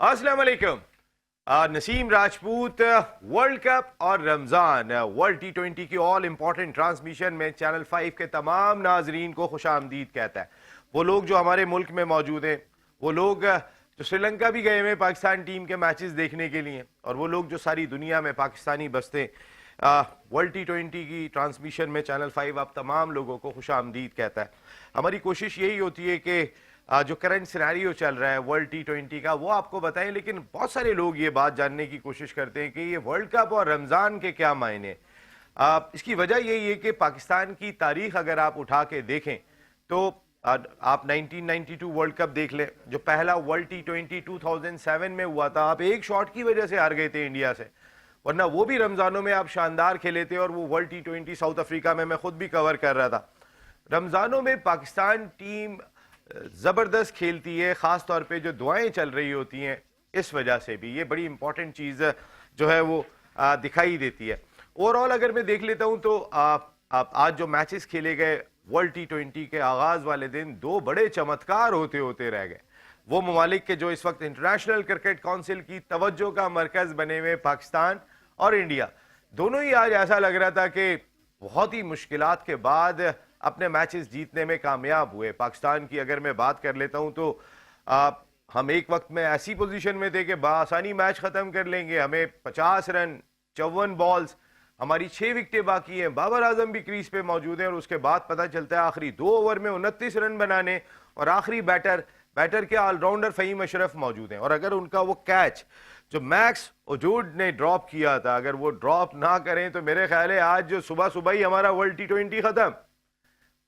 अस्सलाम वालेकुम। Naseem Rajput world cup और रमज़ान वर्ल्ड T20 की ऑल इंपॉर्टेंट ट्रांसमिशन में चैनल 5 के तमाम नाजरीन को खुश आमदीद कहता है। वो लोग जो हमारे मुल्क में मौजूद हैं, वो लोग जो श्रीलंका भी गए हुए पाकिस्तान टीम के मैचेस देखने के लिए, और वो लोग जो सारी दुनिया में पाकिस्तानी बसते वर्ल्ड T20 की ट्रांसमिशन में चैनल 5 आप तमाम लोगों को खुश आमदीद कहता है। हमारी कोशिश यही होती है कि जो करंट सिनेरियो चल रहा है वर्ल्ड T20 का वो आपको बताएं, लेकिन बहुत सारे लोग ये बात जानने की कोशिश करते हैं कि ये वर्ल्ड कप और रमज़ान के क्या मायने। इसकी वजह यही है कि पाकिस्तान की तारीख अगर आप उठा के देखें तो आप 1992 वर्ल्ड कप देख लें, जो पहला वर्ल्ड T20 2007 में हुआ था। आप एक शॉट की वजह से हार गए थे इंडिया से, वरना वो भी रमज़ानों में आप शानदार खेले थे। और वो वर्ल्ड T20 साउथ अफ्रीका में मैं खुद भी कवर कर रहा था। रमज़ानों में पाकिस्तान टीम ज़बरदस्त खेलती है, ख़ास तौर पे जो दुआएं चल रही होती हैं, इस वजह से भी ये बड़ी इंपॉर्टेंट चीज़ जो है वो दिखाई देती है। ओवरऑल अगर मैं देख लेता हूं तो आज जो मैचेस खेले गए वर्ल्ड T20 के आगाज़ वाले दिन, दो बड़े चमत्कार होते होते रह गए। वो ममालिक के जो इस वक्त इंटरनेशनल क्रिकेट काउंसिल की तवज्जो का मरकज़ बने हुए पाकिस्तान और इंडिया, दोनों ही आज ऐसा लग रहा था कि बहुत ही मुश्किलात के बाद अपने मैचेस जीतने में कामयाब हुए। पाकिस्तान की अगर मैं बात कर लेता हूं तो हम एक वक्त में ऐसी पोजीशन में थे कि बासानी मैच खत्म कर लेंगे। हमें 50 रन 54 बॉल्स, हमारी 6 विकेटें बाकी हैं। बाबर आजम भी क्रीज पे मौजूद हैं और उसके बाद पता चलता है आखिरी 2 ओवर में 29 रन बनाने, और आखिरी बैटर के ऑलराउंडर फ़हीम अशरफ मौजूद हैं। और अगर उनका वो कैच जो मैक्स ओजूड ने ड्रॉप किया था, अगर वो ड्रॉप ना करें तो मेरे ख्याल है आज जो सुबह सुबह ही हमारा वर्ल्ड T20 खत्म,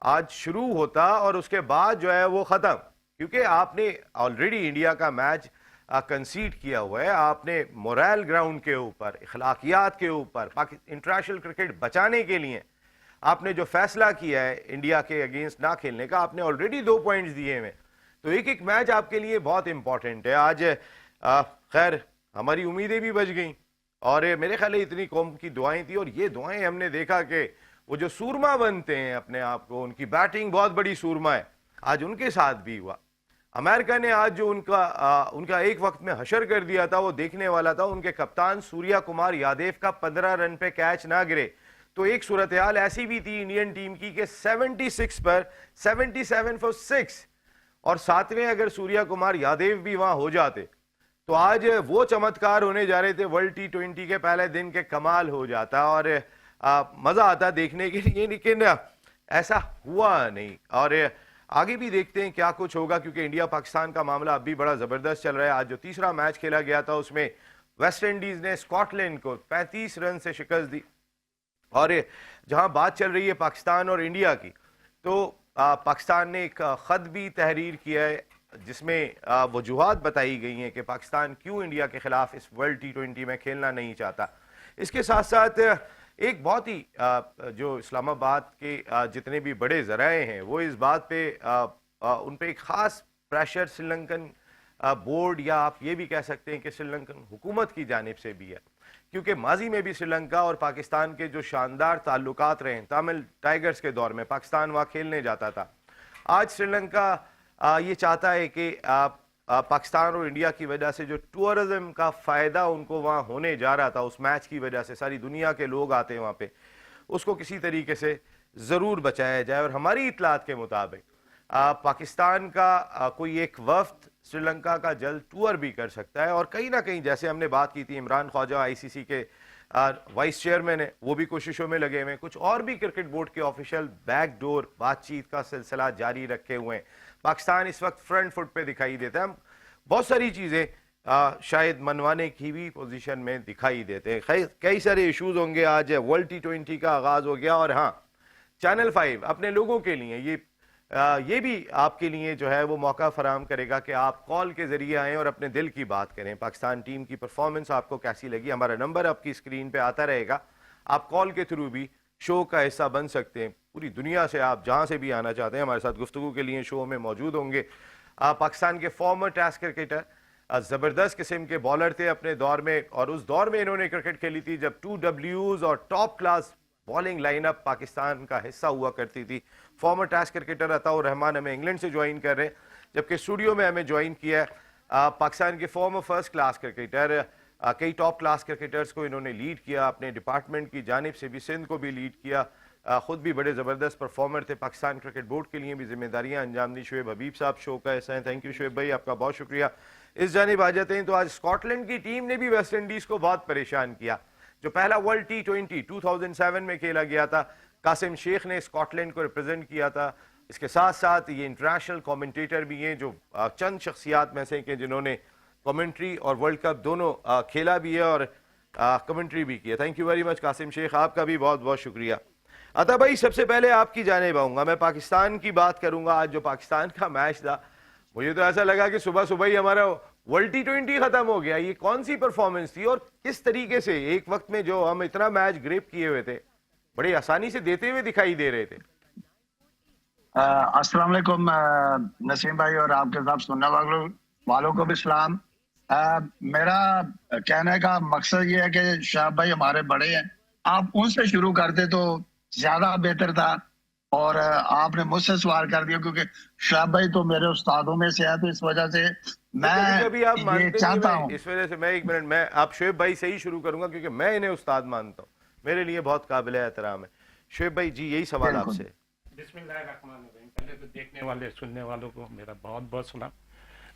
आज शुरू होता और उसके बाद जो है वो खत्म। क्योंकि आपने ऑलरेडी इंडिया का मैच कंसीड किया हुआ है। आपने मोरल ग्राउंड के ऊपर, इखलाकियात के ऊपर, इंटरनेशनल क्रिकेट बचाने के लिए आपने जो फैसला किया है इंडिया के अगेंस्ट ना खेलने का, आपने ऑलरेडी 2 पॉइंट्स दिए हुए। तो एक एक मैच आपके लिए बहुत इंपॉर्टेंट है। आज खैर हमारी उम्मीदें भी बच गई, और मेरे ख्याल इतनी कौम की दुआएं थी, और ये दुआएं हमने देखा कि वो जो सूरमा बनते हैं अपने आप को, उनकी बैटिंग बहुत बड़ी सूरमा है, आज उनके साथ भी हुआ। अमेरिका ने आज जो उनका एक वक्त में हशर कर दिया था, वो देखने वाला था। उनके कप्तान सूर्या कुमार यादव का 15 रन पे कैच ना गिरे तो एक सूरत हाल ऐसी भी थी इंडियन टीम की कि 76 पर 77 फॉर 6, और 7वें अगर सूर्या कुमार यादव भी वहां हो जाते तो आज वो चमत्कार होने जा रहे थे वर्ल्ड T20 के पहले दिन के, कमाल हो जाता और मजा आता देखने के लिए। लेकिन ऐसा हुआ नहीं, और आगे भी देखते हैं क्या कुछ होगा, क्योंकि इंडिया पाकिस्तान का मामला अब भी बड़ा जबरदस्त चल रहा है। आज जो तीसरा मैच खेला गया था उसमें वेस्ट इंडीज ने स्कॉटलैंड को 35 रन से शिकस्त दी। और जहां बात चल रही है पाकिस्तान और इंडिया की, तो पाकिस्तान ने एक खत भी तहरीर किया है जिसमें वजूहात बताई गई हैं कि पाकिस्तान क्यों इंडिया के खिलाफ इस वर्ल्ड T20 में खेलना नहीं चाहता। इसके साथ साथ एक बहुत ही जो इस्लामाबाद के जितने भी बड़े ज़राए हैं वो इस बात पे उन पे एक ख़ास प्रेशर श्रीलंकन बोर्ड, या आप ये भी कह सकते हैं कि श्रीलंकन हुकूमत की जानिब से भी है, क्योंकि माजी में भी श्रीलंका और पाकिस्तान के जो शानदार ताल्लुकात रहे, तमिल टाइगर्स के दौर में पाकिस्तान वहाँ खेलने जाता था। आज श्रीलंका ये चाहता है कि पाकिस्तान और इंडिया की वजह से जो टूरिज्म का फ़ायदा उनको वहाँ होने जा रहा था, उस मैच की वजह से सारी दुनिया के लोग आते हैं वहाँ पे, उसको किसी तरीके से ज़रूर बचाया जाए। और हमारी इतलात के मुताबिक पाकिस्तान का कोई एक वफ्द श्रीलंका का जल्द टूर भी कर सकता है। और कहीं ना कहीं जैसे हमने बात की थी, इमरान ख्वाजा ICC के वाइस चेयरमैन है, वो भी कोशिशों में लगे हुए हैं। कुछ और भी क्रिकेट बोर्ड के ऑफिशियल बैकडोर बातचीत का सिलसिला जारी रखे हुए हैं। पाकिस्तान इस वक्त फ्रंट फुट पे दिखाई देता है। हम बहुत सारी चीज़ें शायद मनवाने की भी पोजीशन में दिखाई देते हैं। कई सारे इश्यूज होंगे। आज वर्ल्ड T20 का आगाज़ हो गया, और हाँ, चैनल 5 अपने लोगों के लिए ये भी आपके लिए जो है वो मौका फराहम करेगा कि आप कॉल के ज़रिए आएँ और अपने दिल की बात करें। पाकिस्तान टीम की परफॉर्मेंस आपको कैसी लगी? हमारा नंबर आपकी स्क्रीन पे आता रहेगा। आप कॉल के थ्रू भी शो का हिस्सा बन सकते हैं। पूरी दुनिया से आप जहां से भी आना चाहते हैं हमारे साथ गुफ्तगू के लिए शो में मौजूद होंगे। पाकिस्तान के फॉर्मर टेस्ट क्रिकेटर, ज़बरदस्त किस्म के बॉलर थे अपने दौर में, और उस दौर में इन्होंने क्रिकेट खेली थी जब 2 Ws और top class bowling lineup Pakistan का हिस्सा हुआ करती थी। Former test cricketer Ataur Rehman हमें इंग्लैंड से ज्वाइन कर रहे हैं, जबकि स्टूडियो में हमें ज्वाइन किया है पाकिस्तान के फॉर्मर फर्स्ट क्लास क्रिकेटर, कई टॉप क्लास क्रिकेटर्स को इन्होंने लीड किया, अपने डिपार्टमेंट की जानिब से भी सिंध को भी लीड किया, खुद भी बड़े ज़बरदस्त परफॉर्मर थे, पाकिस्तान क्रिकेट बोर्ड के लिए भी जिम्मेदारियां अंजाम दी। शुएब हबीब साहब शो का ऐसा है, थैंक यू शुएब भाई, आपका बहुत शुक्रिया। इस जानिब आ जाते हैं तो आज स्कॉटलैंड की टीम ने भी वेस्ट इंडीज़ को बहुत परेशान किया। जो पहला वर्ल्ड T20 2007 में खेला गया था, कासिम शेख ने स्कॉटलैंड को रिप्रेजेंट किया था। इसके साथ साथ ये इंटरनेशनल कमेंटेटर भी हैं, जो चंद शख्सियात में से कि जिन्होंने कमेंट्री और वर्ल्ड कप दोनों खेला भी है और कमेंट्री भी किया। Thank you very much Qasim Sheikh, आपका भी बहुत बहुत शुक्रिया। अता भाई, सबसे पहले आपकी जानिब आऊँगा, मैं पाकिस्तान की बात करूँगा। आज जो पाकिस्तान का मैच था, मुझे तो ऐसा लगा कि सुबह सुबह ही हमारा वर्ल्ड T20 खत्म हो गया। ये कौन सी परफॉर्मेंस थी और किस तरीके से एक वक्त में जो हम इतना मैच ग्रेप किए हुए थे, बड़ी आसानी से देते हुए दिखाई दे रहे थे। अस्सलाम वालेकुम नसीम भाई और आपके साथ सुनने वालों को भी सलाम। मेरा कहने का मकसद ये है कि शाह भाई हमारे बड़े हैं, आप उनसे शुरू करते तो ज्यादा बेहतर था, और आपने मुझसे सवाल कर दिया क्योंकि शाह भाई तो मेरे उस्तादों में से है, तो इस वजह से मैं कभी आप ये चाहता हूँ। इस वजह से मैं एक मिनट में आप शुएब भाई से ही शुरू करूंगा क्योंकि मैं इन्हें उस्ताद मानता हूँ, मेरे लिए बहुत काबिल एहतराम है। शुएब भाई जी, यही सवाल आपसे। बिस्मिल्लाहिर्रहमानिर्रहीम। पहले तो देखने वाले सुनने वालों को मेरा बहुत बहुत सलाम।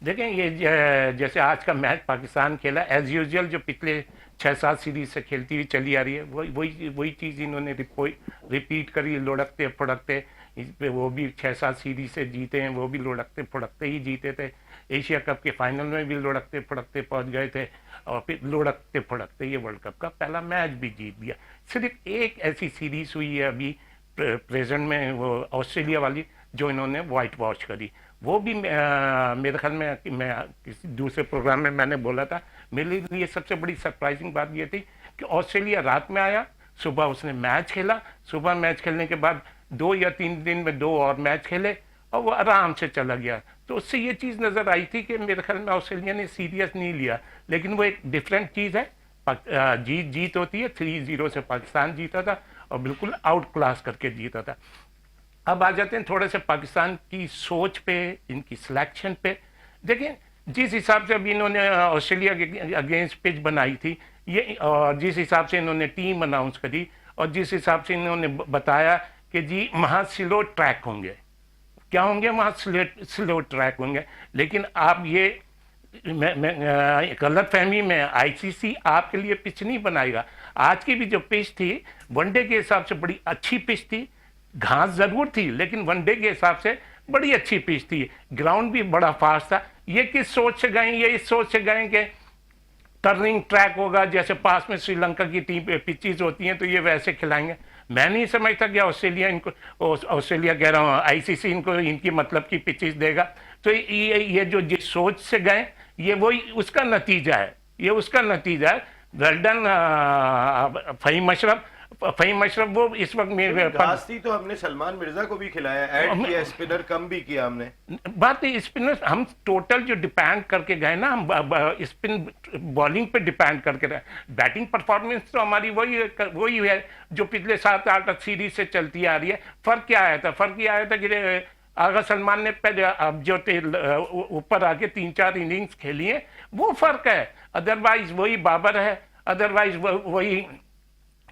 देखें, ये जैसे आज का मैच पाकिस्तान खेला, एज यूजुअल जो पिछले 6-7 सीरीज से खेलती हुई चली आ रही है, वही चीज़ इन्होंने रिपीट करी, लुढ़कते फुड़कते। इस पे वो भी 6-7 सीरीज से जीते हैं, वो भी लुढ़कते फुड़कते ही जीते थे। एशिया कप के फाइनल में भी लुढ़कते फुड़कते पहुंच गए थे, और फिर लुढ़कते फुड़कते ये वर्ल्ड कप का पहला मैच भी जीत दिया। सिर्फ एक ऐसी सीरीज हुई है अभी प्रेजेंट में, वो ऑस्ट्रेलिया वाली, जो इन्होंने वाइट वॉश करी। वो भी मेरे ख्याल में मैं किसी दूसरे प्रोग्राम में मैंने बोला था, मेरे लिए सबसे बड़ी सरप्राइजिंग बात ये थी कि ऑस्ट्रेलिया रात में आया, सुबह उसने मैच खेला, सुबह मैच खेलने के बाद 2 या 3 दिन में 2 और मैच खेले और वो आराम से चला गया। तो उससे ये चीज़ नज़र आई थी कि मेरे ख्याल में ऑस्ट्रेलिया ने सीरियस नहीं लिया, लेकिन वो एक डिफरेंट चीज़ है। जीत होती है। 3-0 से पाकिस्तान जीता था और बिल्कुल आउट क्लास करके जीता था। अब आ जाते हैं थोड़े से पाकिस्तान की सोच पे, इनकी सिलेक्शन पे। देखें, जिस हिसाब से अभी इन्होंने ऑस्ट्रेलिया के अगेंस्ट पिच बनाई थी, ये और जिस हिसाब से इन्होंने टीम अनाउंस करी, और जिस हिसाब से इन्होंने बताया कि जी वहाँ स्लो ट्रैक होंगे, क्या होंगे वहाँ स्लो ट्रैक होंगे। लेकिन आप ये गलत फहमी में, आईसीसी आपके लिए पिच नहीं बनाएगा। आज की भी जो पिच थी वनडे के हिसाब से बड़ी अच्छी पिच थी, घास जरूर थी लेकिन वनडे के हिसाब से बड़ी अच्छी पिच थी, ग्राउंड भी बड़ा फास्ट था। ये किस सोच से गए? ये इस सोच से गए कि टर्निंग ट्रैक होगा, जैसे पास में श्रीलंका की टीम पिचेस होती हैं तो ये वैसे खिलाएंगे। मैं नहीं समझता कि ऑस्ट्रेलिया कह रहा हूँ, आईसीसी इनको इनकी मतलब की पिचेस देगा। तो ये जो जिस सोच से गए, ये वही उसका नतीजा है, ये उसका नतीजा है। वेल्डन फ़हीम अशरफ वो इस वक्त मेरे घास तो हमने सलमान मिर्जा को भी खिलाया, ऐड किया, स्पिनर कम भी किया हमने। बात है स्पिनर, हम टोटल जो डिपेंड करके गए ना, हम स्पिन बॉलिंग पे डिपेंड करके रहे। बैटिंग परफॉर्मेंस तो हमारी वही है जो पिछले 7-8 सीरीज से चलती आ रही है। फर्क क्या आया था? फर्क ये आया था कि आगा सलमान ने पहले अब जो ऊपर आके 3-4 इनिंग्स खेली है, वो फर्क है। अदरवाइज वही बाबर है, अदरवाइज वही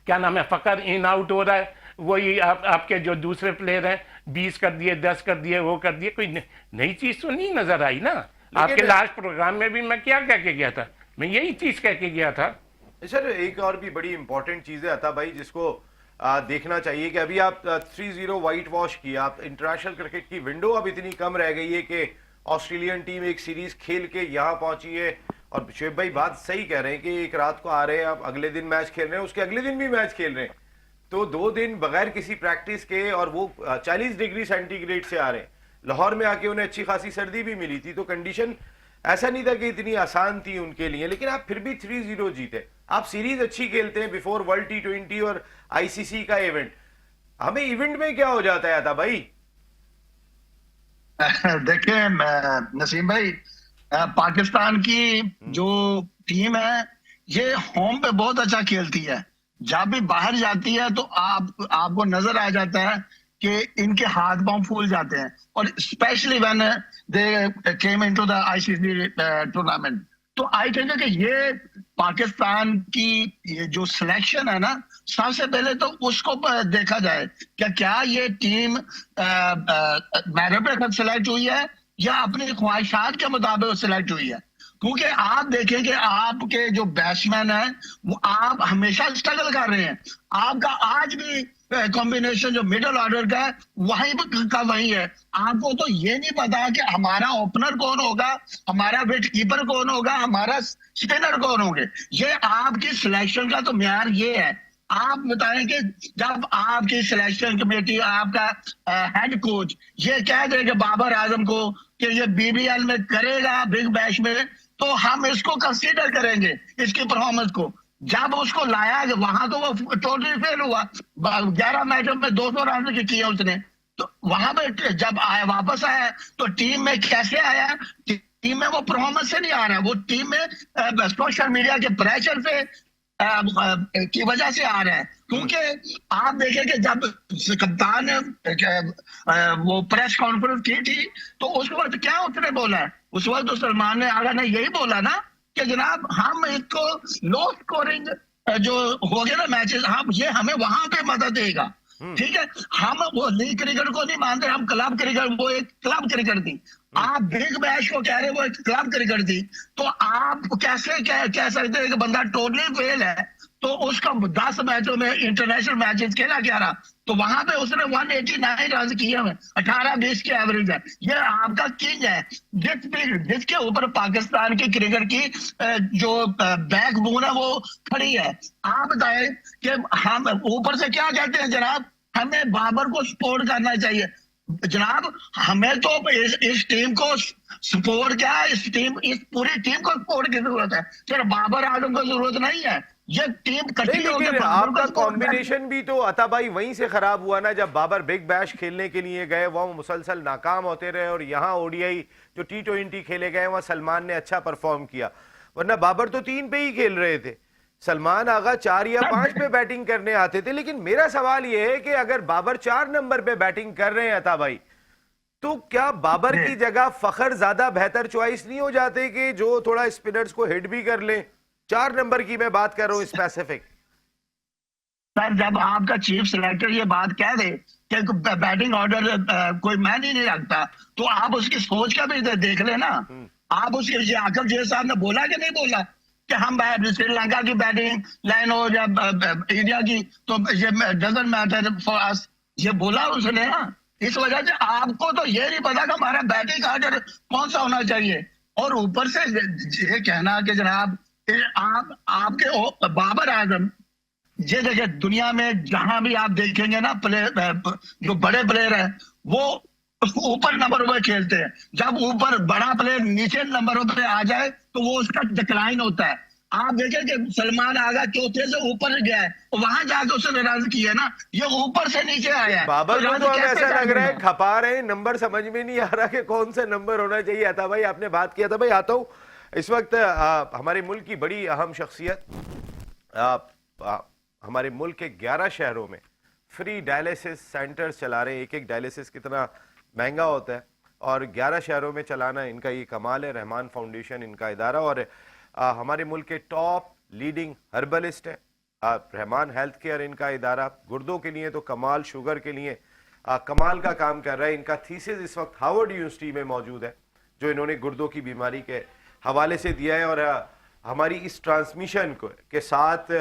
क्या नाम है, फकर इन आउट हो रहा है। वही आपके जो दूसरे प्लेयर हैं 20 कर दिए, 10 कर दिए, वो कर दिए। कोई नई चीज तो नहीं नजर आई ना। आपके लास्ट प्रोग्राम में भी मैं क्या कह के गया था? मैं यही चीज कह के गया था। सर, एक और भी बड़ी इंपॉर्टेंट चीज है अता भाई, जिसको देखना चाहिए कि अभी आप 3-0 वाइट वॉश किया, आप इंटरनेशनल क्रिकेट की विंडो अब इतनी कम रह गई है कि ऑस्ट्रेलियन टीम एक सीरीज खेल के यहाँ पहुंची है। और शुएब भाई बात सही कह रहे हैं कि एक रात को आ रहे हैं, आप अगले दिन मैच खेल रहे हैं, उसके अगले दिन भी मैच खेल रहे हैं, तो 2 दिन बगैर किसी प्रैक्टिस के, और वो 40 डिग्री सेंटीग्रेड से आ रहे हैं। लाहौर में आके उन्हें अच्छी खासी सर्दी भी मिली थी, तो कंडीशन ऐसा नहीं था कि इतनी आसान थी उनके लिए, लेकिन आप फिर भी 3-0 जीते। आप सीरीज अच्छी खेलते हैं बिफोर वर्ल्ड T20 और आईसीसी का इवेंट। हमें इवेंट में क्या हो जाता है आता भाई? देखिए नसीम भाई, पाकिस्तान की जो टीम है ये होम पे बहुत अच्छा खेलती है। जब भी बाहर जाती है तो आपको नजर आ जाता है कि इनके हाथ पांव फूल जाते हैं, और specially when they came into the ICC tournament. तो आई थिंक कि ये पाकिस्तान की ये जो सिलेक्शन है ना, सबसे पहले तो उसको देखा जाए क्या ये टीम मेरिट पे सिलेक्ट हुई है या अपनी ख्वाहिशात के मुताबिक सिलेक्ट हुई है। क्योंकि आप देखें कि आपके जो बैट्समैन है वो आप हमेशा स्ट्रगल कर रहे हैं। आपका आज भी कॉम्बिनेशन जो मिडिल ऑर्डर का है वही का वही है। आपको तो ये नहीं पता कि हमारा ओपनर कौन होगा, हमारा विकेट कीपर कौन होगा, हमारा स्पिनर कौन होंगे। ये आपकी सिलेक्शन का तो म्यार ये है। आप बताएं कि जब आपकी सिलेक्शन कमेटी, आपका हेड कोच ये कह दे कि बाबर आजम को कि ये बीबीएल में करेगा बिग बैश में, तो हम इसको कंसीडर करेंगे इसकी परफॉर्मेंस को। जब उसको लाया वहां तो वो टोटली फेल हुआ, 11 मैचों में 200 रन किए उसने। तो वहां पे जब आया वापस आया तो टीम में कैसे आया, टीम में वो परफॉर्मेंस से नहीं आ रहा है, वो टीम में सोशल मीडिया के प्रेशर से की वजह से आ रहा है। क्योंकि आप देखें कि जब कप्तान ने वो प्रेस कॉन्फ्रेंस की थी तो उस वक्त क्या उसने बोला है, उस वक्त तो सलमान ने आगा ने यही बोला ना कि जनाब हम इसको लो स्कोरिंग जो हो गया ना मैचेस, हम ये हमें वहां पे मदद देगा। ठीक है, हम वो लीग क्रिकेट को नहीं मानते, हम क्लब क्रिकेट, वो एक क्लब क्रिकेट थी। आप बिग बैश को कह रहे हो वो एक क्लब क्रिकेट थी। तो आप कैसे कह सकते हैं कि बंदा टोटली फेल है। तो उसका 10 मैचों में इंटरनेशनल मैचेस खेला क्या रहा, तो वहां पे उसने 189 रन किए हैं, 18-20 की एवरेज है। ये आपका किंग है जिसके ऊपर पाकिस्तान की क्रिकेट की जो बैकबोन है वो खड़ी है। आप बताएं कि हम ऊपर से क्या कहते हैं जनाब, हमें बाबर को सपोर्ट करना चाहिए। जनाब हमें तो इस टीम को सपोर्ट क्या है, इस पूरी टीम को सपोर्ट की जरूरत है, सिर्फ बाबर आजम को जरूरत नहीं है। ये टीम नहीं, कट्टी होकर लेकिन आपका कॉम्बिनेशन भी तो अता भाई वहीं से खराब हुआ ना, जब बाबर बिग बैश खेलने के लिए गए वह मुसलसल नाकाम होते रहे, और यहाँ ओडीआई जो T20 खेले गए वहां सलमान ने अच्छा परफॉर्म किया, वरना बाबर तो 3 पे ही खेल रहे थे, सलमान आगा 4 या 5 पे बैटिंग करने आते थे। लेकिन मेरा सवाल यह है कि अगर बाबर 4 नंबर पे बैटिंग कर रहे हैं अता भाई, तो क्या बाबर की जगह फखर ज्यादा बेहतर चॉइस नहीं हो जाते कि जो थोड़ा स्पिनर्स को हिट भी कर लें? 4 नंबर की मैं बात कर रहा हूं स्पेसिफिक। सर जब आपका चीफ सिलेक्टर ये बात कह दे कि बैटिंग ऑर्डर कोई मैं नहीं रखता, तो आप उसकी सोच का भी देख लेना। आप उसके याकब जे साहब ने बोला कि नहीं बोला कि हम श्रीलंका की बैटिंग लाइन हो या इंडिया की, तो ये डजंट मैटर फॉर अस, ये बोला उसने ना। इस वजह से आपको तो ये नहीं पता कि हमारा बैटिंग ऑर्डर कौन सा होना चाहिए। और ऊपर से ये कहना कि जनाब आपके बाबर आजम, ये देखिए दुनिया में जहां भी आप देखेंगे ना प्लेयर, जो बड़े प्लेयर हैं वो ऊपर नंबरों पे खेलते हैं। जब ऊपर बड़ा प्लेयर नीचे नंबरों पे आ जाए तो वो उसका डिक्लाइन होता है। आप देखें कि सलमान आगा चौथे से ऊपर गया है, वहां जाके उसने रन किए ना, ये ऊपर से नीचे आया है। बाबर को तो अब ऐसा लग रहा है खपा रहे हैं, नंबर समझ में नहीं आ रहा कि कौन सा नंबर होना चाहिए। आता भाई आपने बात किया था, भाई आता हूं। इस वक्त हमारे मुल्क की बड़ी अहम शख्सियत, हमारे मुल्क के 11 शहरों में फ्री डायलिसिस सेंटर्स चला रहे हैं। एक डायलिसिस कितना महंगा होता है, और 11 शहरों में चलाना इनका ये कमाल है। रहमान फाउंडेशन इनका इदारा, और हमारे मुल्क के टॉप लीडिंग हर्बलिस्ट हैं। रहमान हेल्थ केयर इनका इदारा, गुर्दों के लिए तो कमाल, शुगर के लिए कमाल का काम कर रहा है। इनका थीसिस इस वक्त हार्वर्ड यूनिवर्सिटी में मौजूद है, जो इन्होंने गुर्दों की बीमारी के हवाले से दिया है। और हमारी इस ट्रांसमिशन के साथ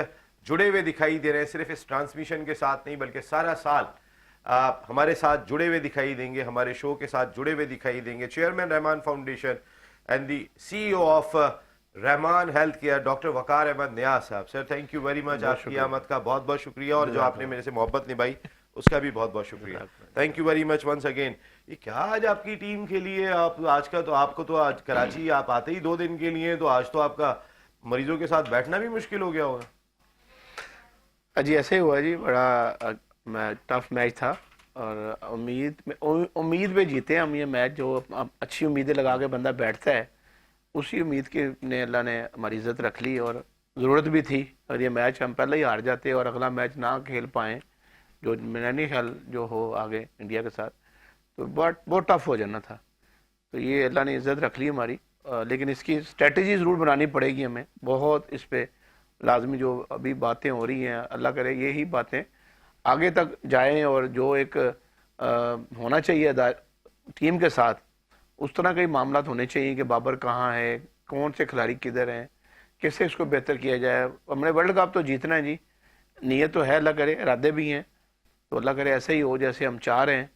जुड़े हुए दिखाई दे रहे हैं। सिर्फ इस ट्रांसमिशन के साथ नहीं बल्कि सारा साल हमारे साथ जुड़े हुए दिखाई देंगे, हमारे शो के साथ जुड़े हुए दिखाई देंगे। Chairman Rahman foundation and the CEO of Rahman health care, doctor Waqar Ahmed Niaz sahab. Sir thank you very much, आपकी आमद का बहुत बहुत शुक्रिया, और जो आपने मेरे से मोहब्बत निभाई उसका भी बहुत बहुत शुक्रिया। Thank you very much once again. ये क्या आज आपकी टीम के लिए, आप आज का तो आपको तो आज कराची आप आते ही 2 दिन के लिए, तो आज तो आपका मरीजों के साथ बैठना भी मुश्किल हो गया होगा। जी ऐसे ही हुआ जी, बड़ा टफ मैच था, और उम्मीद पे जीते हम ये मैच। जो अच्छी उम्मीदें लगा के बंदा बैठता है, उसी उम्मीद के ने अल्लाह ने हमारी इज्जत रख ली, और ज़रूरत भी थी। और ये मैच हम पहले ही हार जाते और अगला मैच ना खेल पाएँ, जो मेरा नहीं ख्याल जो हो आगे इंडिया के साथ, तो बहुत टफ हो जाना था। तो ये अल्लाह ने इज़्ज़त रख ली हमारी, लेकिन इसकी स्ट्रेटजी ज़रूर बनानी पड़ेगी हमें बहुत। इस पे लाजमी जो अभी बातें हो रही हैं, अल्लाह करे यही बातें आगे तक जाएं और जो एक होना चाहिए टीम के साथ उस तरह के ही मामला होने चाहिए कि बाबर कहाँ है, कौन से खिलाड़ी किधर हैं, कैसे इसको बेहतर किया जाए। हमने वर्ल्ड कप तो जीतना है जी, नीयत तो है, अल्लाह करे इरादे भी हैं, तो अल्लाह करे ऐसे ही हो जैसे हम चाह रहे हैं।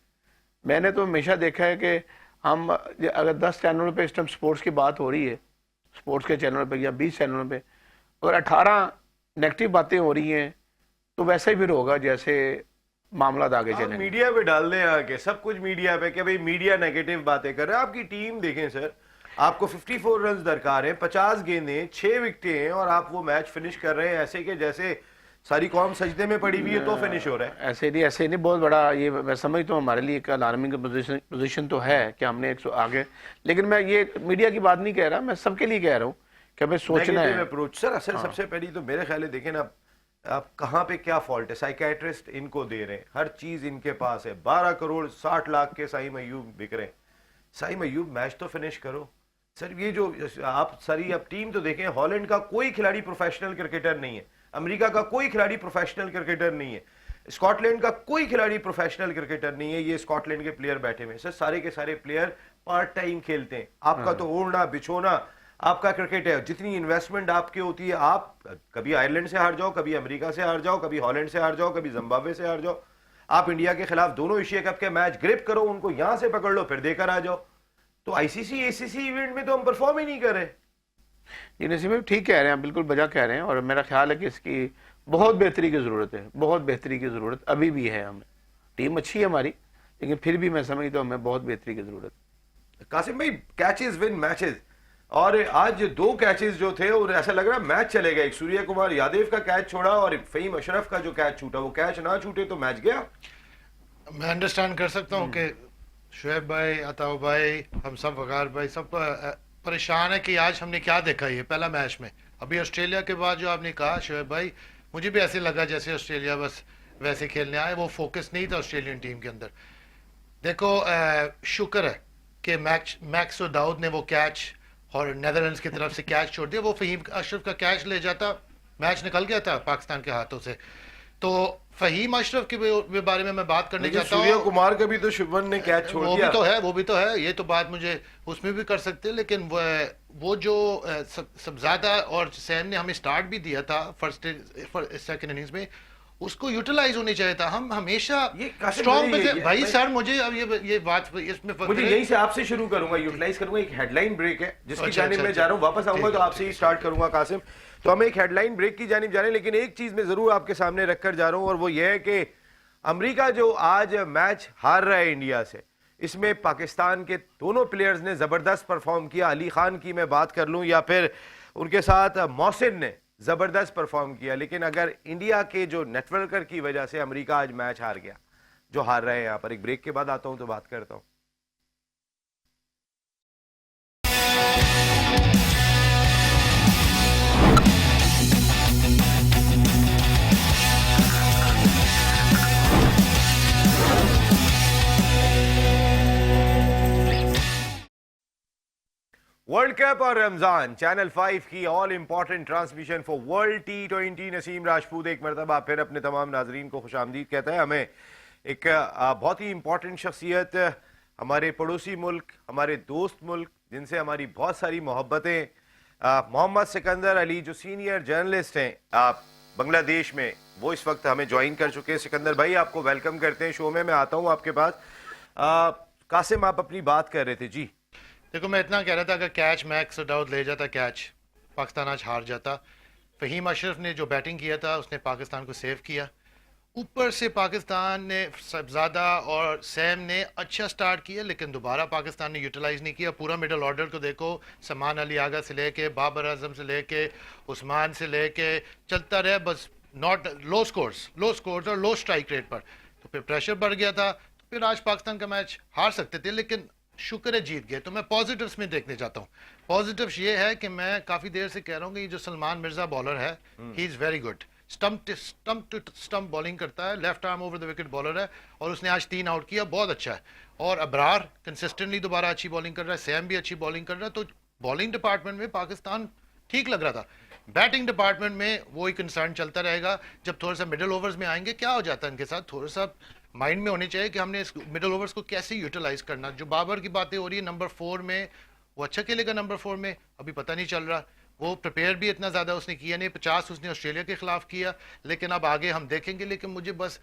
मैंने तो हमेशा देखा है कि हम अगर 10 चैनलों पे इस टाइम स्पोर्ट्स की बात हो रही है, स्पोर्ट्स के चैनलों पे या 20 चैनलों पे, अगर 18 नेगेटिव बातें हो रही हैं तो वैसे ही फिर होगा जैसे मामला आगे आप चलेंगे। मीडिया पे डाल दें आके सब कुछ मीडिया पे कि भाई मीडिया नेगेटिव बातें कर रहा है। आपकी टीम देखें सर, आपको 54 रन दरकार हैं, 50 गेंदें, 6 विकेटें हैं और आप वो मैच फिनिश कर रहे हैं ऐसे कि जैसे सारी कौम सजदे में पड़ी हुई है तो फिनिश हो रहा है। ऐसे नहीं बहुत बड़ा ये मैं समझता हूँ हमारे लिए एक अलार्मिंग पोजीशन तो है कि हमने एक आगे, लेकिन मैं ये मीडिया की बात नहीं कह रहा, मैं सबके लिए कह रहा हूँ कि हमें सोचना है अप्रोच सर। असल सबसे पहली तो मेरे ख्याल है, देखें ना आप कहाँ पे क्या फॉल्ट है। साइकेट्रिस्ट इनको दे रहे हैं, हर चीज इनके पास है। 12 करोड़ 60 लाख के साइम अयूब बिक रहे हैं। साइम अयूब मैच तो फिनिश करो सर। ये जो आप सारी अब टीम तो देखें, हॉलैंड का कोई खिलाड़ी प्रोफेशनल क्रिकेटर नहीं है, अमेरिका का कोई खिलाड़ी प्रोफेशनल क्रिकेटर नहीं है, स्कॉटलैंड का कोई खिलाड़ी प्रोफेशनल क्रिकेटर नहीं है। ये स्कॉटलैंड के प्लेयर बैठे हुए सर, सारे के सारे प्लेयर पार्ट टाइम खेलते हैं। आपका तो ओढ़ना बिछोना आपका क्रिकेट है, जितनी इन्वेस्टमेंट आपकी होती है। आप कभी आयरलैंड से हार जाओ, कभी अमेरिका से हार जाओ, कभी हॉलैंड से हार जाओ, कभी जिम्बाब्वे से हार जाओ। आप इंडिया के खिलाफ दोनों एशिया कप के मैच ग्रिप करो, उनको यहां से पकड़ लो, फिर देकर आ जाओ। तो आईसीसी एसीसी इवेंट में तो हम परफॉर्म ही नहीं कर रहे। ये नसीम भाई ठीक कह रहे हैं, बिल्कुल बजा कह रहे हैं, और मेरा ख्याल है कि इसकी बहुत बेहतरी की ज़रूरत है, बहुत बेहतरी की ज़रूरत अभी भी है। हमें टीम अच्छी है हमारी, लेकिन फिर भी मैं समझता हूँ हमें बहुत बेहतरी की ज़रूरत है। कासिम भाई, कैचेस विन मैचेस, और आज 2 कैचेस जो थे और ऐसा लग रहा मैच चलेगा। एक सूर्य कुमार यादव का कैच छोड़ा और एक फहीम अशरफ का जो कैच छूटा, वो कैच ना छूटे तो मैच गया। मैं अंडरस्टैंड कर सकता हूँ कि शुएब भाई, अताउ भाई, हम सब वकार भाई सब परेशान है कि आज हमने क्या देखा ये पहला मैच में। अभी ऑस्ट्रेलिया के बाद जो आपने कहा शुएब भाई, मुझे भी ऐसे लगा जैसे ऑस्ट्रेलिया बस वैसे खेलने आए, वो फोकस नहीं था ऑस्ट्रेलियन टीम के अंदर। देखो शुक्र है कि मैक्स और दाऊद ने वो कैच और नेदरलैंड्स की तरफ से कैच छोड़ दिया। वो फहीम अशरफ का कैच ले जाता, मैच निकल गया था पाकिस्तान के हाथों से। तो फहीम अशरफ के बारे में मैं बात करने चाहता हूँ। सूर्य कुमार का भी तो शुभमन ने कैच छोड़ दिया। वो भी तो है, ये तो बात मुझे उसमें भी कर सकते हैं, लेकिन वो जो सबजादा और सैम ने हमें स्टार्ट भी दिया था सेकंड इनिंग्स में, उसको यूटिलाइज होनी चाहिए था। हम हमेशा स्ट्रॉन्ग पे थे भाई। सर मुझे अब ये बात इसमें मुझे यहीं से आपसे शुरू करूंगा, यूटिलाइज करूंगा। एक हेडलाइन ब्रेक है जिसकी जानिब मैं जा रहा हूं, वापस आऊंगा तो आपसे ही स्टार्ट करूंगा कासिम। तो हम एक हेडलाइन ब्रेक की जानिब जा रहे हैं, लेकिन एक चीज मैं जरूर आपके सामने रखकर जा रहा हूं, और वो ये है कि अमेरिका जो आज मैच हार रहा है इंडिया से, इसमें पाकिस्तान के दोनों प्लेयर्स ने जबरदस्त परफॉर्म किया। अली खान की मैं बात कर लूं या फिर उनके साथ मोहसिन ने जबरदस्त परफॉर्म किया। लेकिन अगर इंडिया के जो नेटवर्कर की वजह से अमेरिका आज मैच हार गया, जो हार रहे हैं यहां पर, एक ब्रेक के बाद आता हूं तो बात करता हूं। वर्ल्ड कप और रमजान, चैनल 5 की all important transmission for world T20। Naseem Rajput एक मरतबा फिर अपने तमाम नाजरीन को खुशामदीद कहता है। हमें एक बहुत ही इंपॉर्टेंट शख्सियत, हमारे पड़ोसी मुल्क, हमारे दोस्त मुल्क, जिनसे हमारी बहुत सारी मोहब्बतें, मोहम्मद सिकंदर अली जो सीनियर जर्नलिस्ट हैं बांग्लादेश में, वो इस वक्त हमें ज्वाइन कर चुके हैं। सिकंदर भाई, आपको वेलकम करते हैं शो में। मैं आता हूँ आपके पास। कासिम, आप अपनी बात कर रहे थे जी। देखो मैं इतना कह रहा था, अगर कैच मैक्स और दाऊद ले जाता कैच, पाकिस्तान आज हार जाता। फहीम अशरफ ने जो बैटिंग किया था उसने पाकिस्तान को सेव किया। ऊपर से पाकिस्तान ने सबजादा और सैम ने अच्छा स्टार्ट किया, लेकिन दोबारा पाकिस्तान ने यूटिलाइज नहीं किया। पूरा मिडल ऑर्डर को देखो, समान अली आगा से लेके बाबर आजम से लेके उस्मान से लेके चलता रहे, बस नॉट लो स्कोर्स और लो स्ट्राइक रेट पर। तो फिर प्रेशर बढ़ गया था, तो फिर आज पाकिस्तान का मैच हार सकते थे, लेकिन शुक्र है जीत गए। तो मैं पॉजिटिव्स में देखने चाहता हूँ। पॉजिटिव्स ये है कि मैं काफ़ी देर से कह रहा हूँ कि ये जो सलमान मिर्ज़ा बॉलर है, he is very good. Stump to stump bowling करता है, left arm over the wicket bowler है, और उसने आज 3 आउट किया, बहुत अच्छा है। और अबरार कंसिस्टेंटली दोबारा अच्छी बॉलिंग कर रहा है, सैम भी अच्छी बॉलिंग कर रहा है। तो बॉलिंग डिपार्टमेंट में पाकिस्तान ठीक लग रहा था। बैटिंग डिपार्टमेंट में वही कंसर्न चलता रहेगा। जब थोड़ा सा मिडिल ओवर्स में आएंगे, क्या हो जाता है इनके साथ, थोड़ा सा माइंड में होनी चाहिए कि हमने इस मिडिल ओवर्स को कैसे यूटिलाइज करना। जो बाबर की बातें हो रही है नंबर 4 में, वो अच्छा खेलेगा नंबर 4 में, अभी पता नहीं चल रहा। वो प्रिपेयर भी इतना ज़्यादा उसने किया नहीं, 50 उसने ऑस्ट्रेलिया के खिलाफ किया, लेकिन अब आगे हम देखेंगे। लेकिन मुझे बस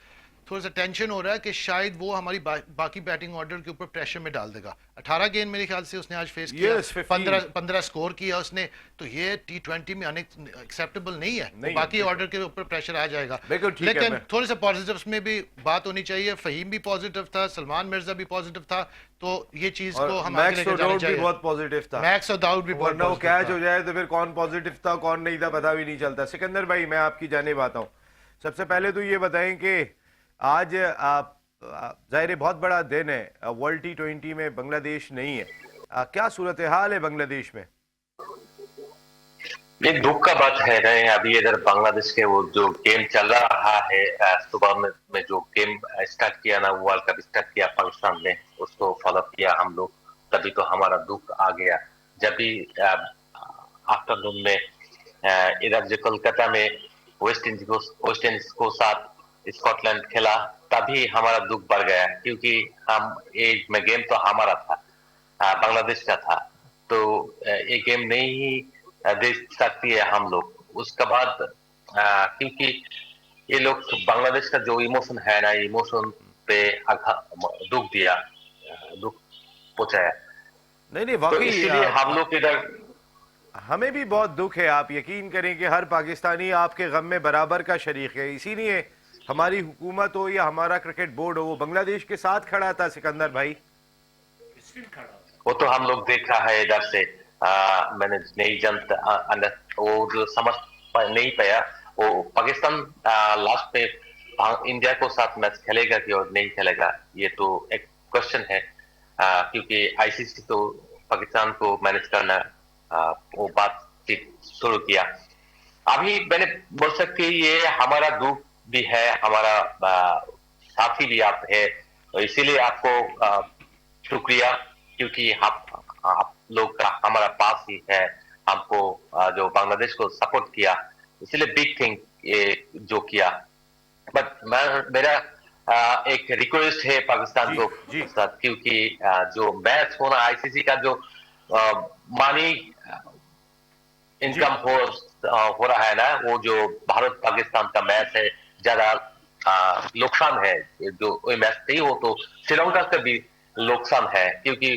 थोड़ा सा टेंशन हो रहा है कि शायद वो हमारी बाकी बैटिंग ऑर्डर के ऊपर प्रेशर में डाल देगा। 18 गेंद मेरे ख्याल से उसने आज फेस किया, Yes, 15 15 स्कोर किया उसने। तो ये T20 में एक्सेप्टेबल नहीं है, नहीं, बाकी बिल्कुल। ऑर्डर के ऊपर प्रेशर आ जाएगा। बिल्कुल ठीक है, लेकिन मैं- थोड़े से पॉजिटिव्स में भी बात होनी चाहिए। फहीम भी पॉजिटिव था, सलमान मिर्जा भी पॉजिटिव था, तो ये चीज को और हम आगे मैक्स लेकर जाना ओडाउड भी चाहिए। बहुत पॉजिटिव था। मैक्स और दाऊद भी बहुत वरना वो positive कैच था। हो जाए तो फिर कौन पॉजिटिव था कौन नहीं था पता भी नहीं चलता। सिकंदर भाई, मैं आपकी जानिब आता हूँ। सबसे पहले तो ये बताएं कि आज आप जाहिर है बहुत बड़ा दिन है, वर्ल्ड T20 में बांग्लादेश नहीं है। क्या सूरत हाल है बांग्लादेश में? ये दुख का बात है ना। अभी इधर बांग्लादेश के वो जो गेम चल रहा है, सुबह में जो गेम स्टार्ट किया ना, वर्ल्ड कप स्टार्ट किया पाकिस्तान ने, उसको फॉलो किया हम लोग। तभी तो हमारा दुख आ गया। जब भी आफ्टरनून में इधर जो कोलकाता में वेस्ट इंडीज को साथ स्कॉटलैंड खेला, तभी हमारा दुख बढ़ गया, क्योंकि हम एक में गेम तो हमारा था, बांग्लादेश का था। तो ये गेम नहीं ही देख सकती है हम लोग। उसके बाद क्योंकि ये लोग बांग्लादेश का जो इमोशन है ना, इमोशन पे दुख दिया, दुख पहुंचाया। नहीं नहीं, तो वाकई इसीलिए हम लोग इधर हमें भी बहुत दुख है। आप यकीन करें कि हर पाकिस्तानी आपके गम में बराबर का शरीक है। इसीलिए हमारी हुकूमत हो या हमारा क्रिकेट बोर्ड हो, वो बांग्लादेश के साथ खड़ा था। सिकंदर भाई, वो तो हम लोग देखा है इधर से। मैंने नहीं जानता, वो जो समझ नहीं पाया, वो पाकिस्तान लास्ट में इंडिया को साथ मैच खेलेगा कि और नहीं खेलेगा, ये तो एक क्वेश्चन है। क्योंकि आईसीसी तो पाकिस्तान को मैनेज करना वो बातचीत शुरू किया। अभी मैंने बोल सकती, ये हमारा दुख भी है, हमारा साथी भी आप है, तो इसीलिए आपको शुक्रिया, क्योंकि आप लोग का हमारा पास ही है। हमको जो बांग्लादेश को सपोर्ट किया, इसलिए बिग थिंग ये जो किया। बट मेरा एक रिक्वेस्ट है पाकिस्तान जी, को जी। साथ, क्योंकि जो मैच होना आईसीसी का जो मानी इनकम हो रहा है ना, वो जो भारत पाकिस्तान का मैच है, ज्यादा नुकसान है। जो कोई मैच नहीं हो तो श्रीलंका का भी नुकसान है, क्योंकि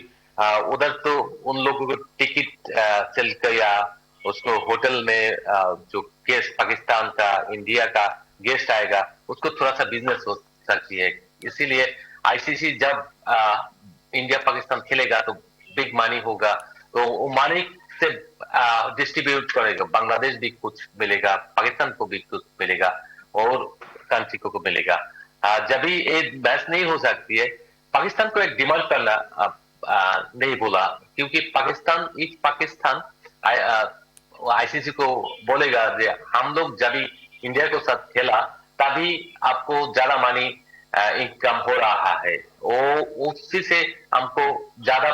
उधर तो उन लोगों को टिकट सेल किया, उसको होटल में जो गेस्ट पाकिस्तान का इंडिया का गेस्ट आएगा, उसको थोड़ा सा बिजनेस हो सकती है। इसीलिए आईसीसी जब इंडिया पाकिस्तान खेलेगा तो बिग मनी होगा, तो वो मनी से डिस्ट्रीब्यूट करेगा। बांग्लादेश भी कुछ मिलेगा, पाकिस्तान को भी कुछ मिलेगा, और कंट्री को मिलेगा। जब भी ये मैच नहीं हो सकती है, पाकिस्तान को एक डिमांड करना नहीं बोला, क्योंकि पाकिस्तान आईसीसी को बोलेगा कि हम लोग जब भी इंडिया के साथ खेला, तभी आपको ज्यादा मनी इनकम हो रहा है, वो उसी से हमको ज्यादा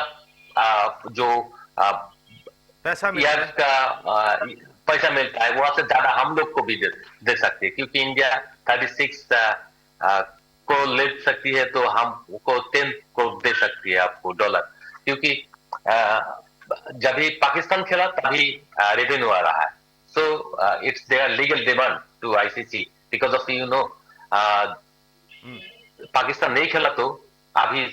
जो पैसा मिलता यार है। का पैसा मिलता है, वहां से ज्यादा हम लोग को भी दे सकते हैं, क्योंकि इंडिया 36 को ले सकती है, तो हमको 10 को दे सकती है आपको डॉलर, क्योंकि जब भी पाकिस्तान खेला तभी रेवेन्यू आ रहा है। So it's their legal demand to ICC, because of Pakistan नहीं खेला तो अभी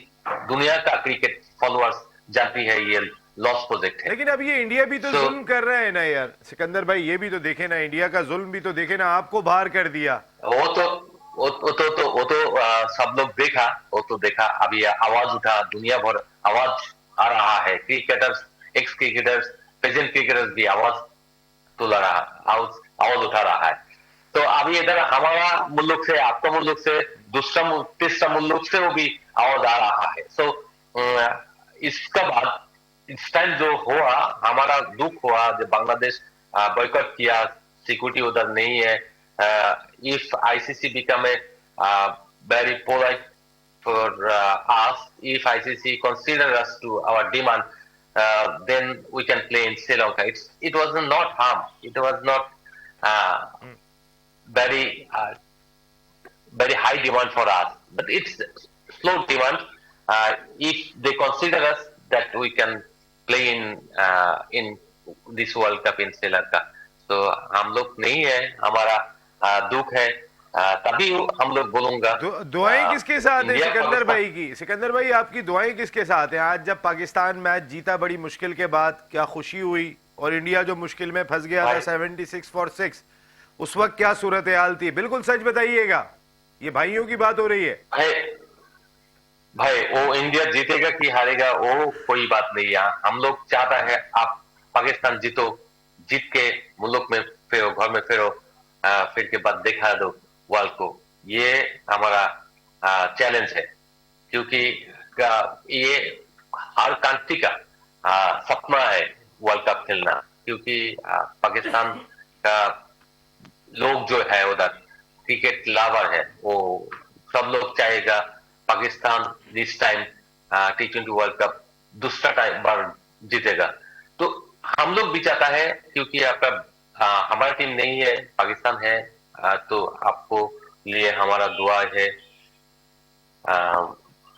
दुनिया का क्रिकेट फॉलोअर्स जानती है ये लॉस प्रोजेक्ट है। लेकिन अब ये इंडिया भी तो जुल्म कर रहा है ना यार सिकंदर भाई, ये भी तो देखे ना, इंडिया का जुल्म भी तो देखे ना, आपको बाहर कर दिया। वो तो सब लोग देखा, वो तो देखा। अभी आवाज उठा, दुनिया भर आवाज आ रहा है, cricketers, x cricketers, present cricketers भी आवाज तुला रहा, आवाज उठा रहा है। तो अभी इधर हमारा मुल्क से, आपका मुल्क से, दूसरा तीसरा मुल्क से वो भी आवाज आ रहा है। सो इसका बाद इस टाइम जो हुआ, हमारा दुख हुआ जब बांग्लादेश बॉयकॉट किया, सिक्योरिटी उधर नहीं है, if ICC become a very polite for us, if ICC consider us to our demand, then we can play in Sri Lanka. It was not harm. It was not very very high demand for us, but it's slow demand. If they consider us that we can play in this World Cup in Sri Lanka, तो हम लोग नहीं है, हमारा दुख है, तभी हम लोग बोलूंगा। दुआएं किसके साथ है इंडिया सिकंदर पाकिस्तान- भाई की? सिकंदर भाई, आपकी दुआएं किसके साथ हैं? आज जब पाकिस्तान मैच जीता बड़ी मुश्किल के बाद, क्या खुशी हुई? और इंडिया जो मुश्किल में फंस गया था 76 फॉर 6, उस वक्त क्या सूरत हाल थी? बिल्कुल सच बताइएगा, ये भाइयों की बात हो रही है। भाई वो इंडिया जीतेगा कि हारेगा वो कोई बात नहीं है। हम लोग चाहता है आप पाकिस्तान जीतो, जीत के मुल्क में फिरो, घर में फिरो, फिर के बाद दिखा दो वर्ल्ड को। ये हमारा चैलेंज है, क्योंकि ये हर कंट्री का सपना है वर्ल्ड कप खेलना, क्योंकि पाकिस्तान का लोग जो है उधर क्रिकेट लवर है, वो सब लोग चाहेगा Pakistan this time T20 world cup दूसरा टाइम बार जीतेगा। तो हम लोग भी चाहता है, क्योंकि आपका हमारा टीम नहीं है, पाकिस्तान है, तो आपको लिए हमारा दुआ है,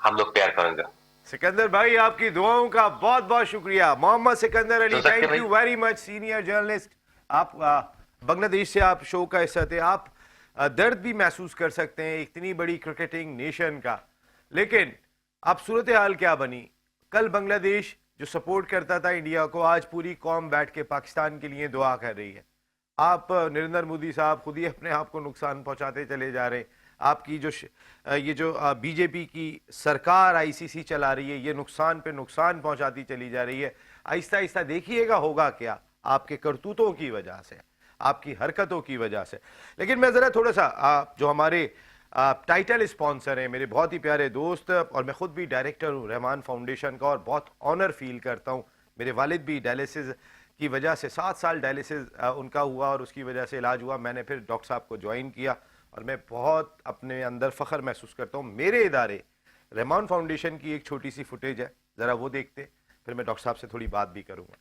हम लोग प्यार करेंगे। सिकंदर भाई, आपकी दुआओं का बहुत बहुत शुक्रिया। मोहम्मद सिकंदर अली, तो thank you very much, senior journalist. आप बांग्लादेश से आप शो का हिस्सा थे। आप दर्द भी महसूस कर सकते हैं इतनी बड़ी क्रिकेटिंग नेशन का, लेकिन अब सूरत हाल क्या बनी? कल बांग्लादेश जो सपोर्ट करता था इंडिया को, आज पूरी कौम बैठ के पाकिस्तान के लिए दुआ कर रही है। आप नरेंद्र मोदी साहब खुद ही अपने आप को नुकसान पहुंचाते चले जा रहे हैं। आपकी ये जो बीजेपी की सरकार आईसीसी चला रही है, ये नुकसान पे नुकसान पहुंचाती चली जा रही है। आहिस्ता आहिस्ता देखिएगा होगा क्या, आपके करतूतों की वजह से, आपकी हरकतों की वजह से। लेकिन मैं ज़रा थोड़ा सा जो हमारे टाइटल स्पॉन्सर हैं, मेरे बहुत ही प्यारे दोस्त, और मैं खुद भी डायरेक्टर हूँ रहमान फाउंडेशन का, और बहुत ऑनर फील करता हूँ। मेरे वालिद भी डायलिसिस की वजह से 7 साल डायलिसिस उनका हुआ, और उसकी वजह से इलाज हुआ। मैंने फिर डॉक्टर साहब को ज्वाइन किया, और मैं बहुत अपने अंदर फ़ख्र महसूस करता हूँ। मेरे इदारे रहमान फाउंडेशन की एक छोटी सी फुटेज है, ज़रा वो देखते, फिर मैं डॉक्टर साहब से थोड़ी बात भी करूँगा।